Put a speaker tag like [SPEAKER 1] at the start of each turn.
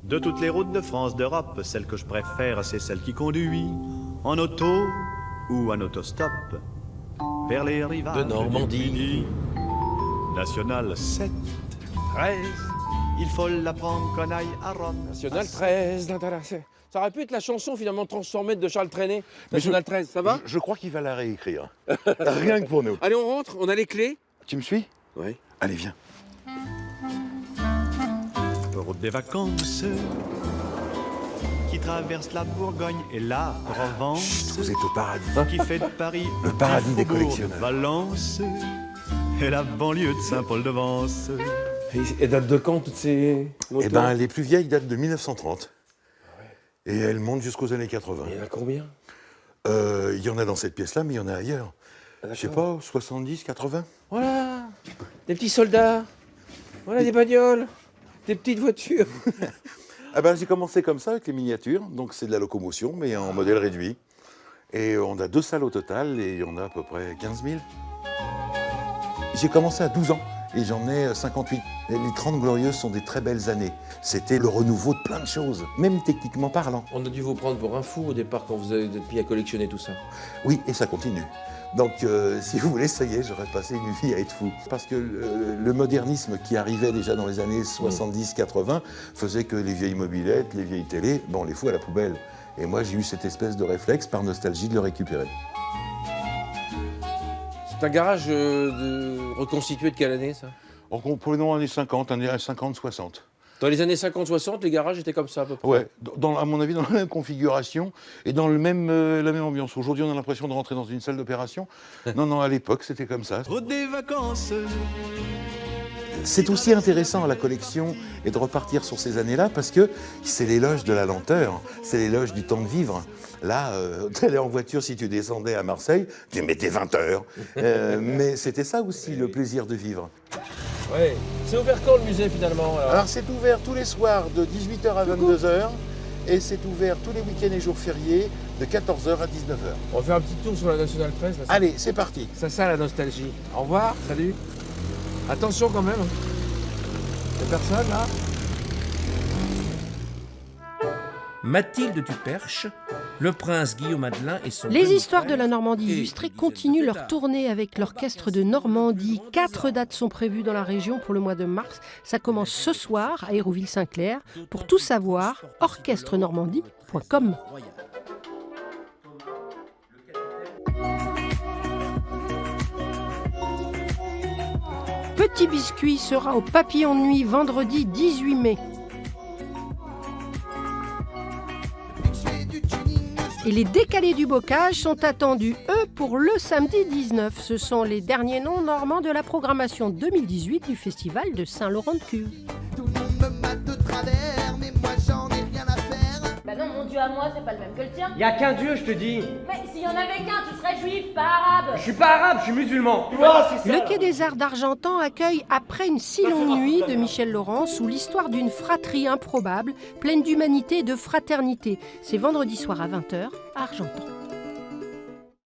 [SPEAKER 1] De toutes les routes de France, d'Europe, celle que je préfère, c'est celle qui conduit en auto ou en autostop vers les rivages
[SPEAKER 2] de Normandie.
[SPEAKER 1] du Midi. National 7, 13, il faut l'apprendre qu'on aille à Rome.
[SPEAKER 2] National 13. Ça aurait pu être la chanson finalement transformée de Charles Trenet. National 13, ça va?
[SPEAKER 3] Je crois qu'il va la réécrire. Rien que pour nous.
[SPEAKER 2] Allez, on rentre, on a les clés.
[SPEAKER 3] Tu me suis?
[SPEAKER 2] Oui.
[SPEAKER 3] Allez, viens.
[SPEAKER 1] Route des vacances qui traverse la Bourgogne et la Provence,
[SPEAKER 3] Vous êtes au paradis.
[SPEAKER 1] qui fait de Paris
[SPEAKER 3] Le paradis
[SPEAKER 1] un
[SPEAKER 3] des
[SPEAKER 1] faubourg de
[SPEAKER 3] collectionneurs.
[SPEAKER 1] Valence et la banlieue de Saint-Paul-de-Vence.
[SPEAKER 2] Et date de quand toutes ces motos?
[SPEAKER 3] Eh ben, les plus vieilles datent de 1930. Et elles montent jusqu'aux années 80.
[SPEAKER 2] Il y en a combien?
[SPEAKER 3] Il y en a dans cette pièce-là, mais il y en a ailleurs. Je sais pas, 70, 80.
[SPEAKER 2] Voilà, des petits soldats. Voilà, des bagnoles, des petites voitures.
[SPEAKER 3] Ah ben, j'ai commencé comme ça avec les miniatures. Donc c'est de la locomotion, mais en modèle réduit. Et on a 2 salles au total et on a à peu près 15 000. J'ai commencé à 12 ans et j'en ai 58. Les 30 Glorieuses sont des très belles années. C'était le renouveau de plein de choses, même techniquement parlant.
[SPEAKER 2] On a dû vous prendre pour un fou au départ quand vous avez mis à collectionner tout ça.
[SPEAKER 3] Oui, et ça continue. Donc, si vous voulez, ça y est, j'aurais passé une vie à être fou. Parce que le modernisme qui arrivait déjà dans les années 70-80 faisait que les vieilles mobylettes, les vieilles télés, bon, on les fout à la poubelle. Et moi, j'ai eu cette espèce de réflexe, par nostalgie, de le récupérer.
[SPEAKER 2] C'est un garage reconstitué de quelle année, ça?
[SPEAKER 3] Pour les noms années 50, années 50-60.
[SPEAKER 2] Dans les années 50-60, les garages étaient comme ça à peu près.
[SPEAKER 3] Ouais, à mon avis, dans la même configuration et dans la même ambiance. Aujourd'hui, on a l'impression de rentrer dans une salle d'opération. Non, à l'époque, c'était comme ça.
[SPEAKER 1] Route des vacances.
[SPEAKER 3] C'est aussi intéressant à la collection et de repartir sur ces années-là parce que c'est l'éloge de la lenteur, c'est l'éloge du temps de vivre. Là, t'allais en voiture, si tu descendais à Marseille, tu mettais 20 heures. Mais c'était ça aussi le plaisir de vivre.
[SPEAKER 2] Ouais. C'est ouvert quand le musée finalement
[SPEAKER 3] Alors c'est ouvert tous les soirs de 18h à 22h et c'est ouvert tous les week-ends et jours fériés de 14h à 19h.
[SPEAKER 2] On va faire un petit tour sur la Nationale 13. Là,
[SPEAKER 3] Allez, c'est parti.
[SPEAKER 2] c'est ça la nostalgie. Au revoir, salut. Attention quand même. Il n'y a personne là.
[SPEAKER 4] Mathilde Duperche, le prince Guillaume Adelin et son...
[SPEAKER 5] Les histoires de la Normandie illustrée continuent leur tournée avec l'orchestre de Normandie. 4 dates sont prévues dans la région pour le mois de mars. Ça commence ce soir à Hérouville-Saint-Clair. Pour tout savoir, orchestrenormandie.com. Petit Biscuit sera au Papillon de Nuit vendredi 18 mai. Et les Décalés du Bocage sont attendus, eux, pour le samedi 19. Ce sont les derniers noms normands de la programmation 2018 du Festival de Saint-Laurent-de-Cuve.
[SPEAKER 6] Tout le monde me mate de travers, mais moi j'en ai rien à faire.
[SPEAKER 7] Bah non, mon Dieu à moi, c'est pas le même que le tien.
[SPEAKER 8] Y a qu'un Dieu, je te dis.
[SPEAKER 7] Mais s'il y en avait qu'un, tu serais juif, pas arabe.
[SPEAKER 8] Je suis pas arabe, je suis musulman. Tu vois, c'est ça.
[SPEAKER 5] Le Quai des Arts d'Argentan accueille Après une si longue nuit de Michel Laurent sous l'histoire d'une fratrie improbable, pleine d'humanité et de fraternité. C'est vendredi soir à 20h à Argentan.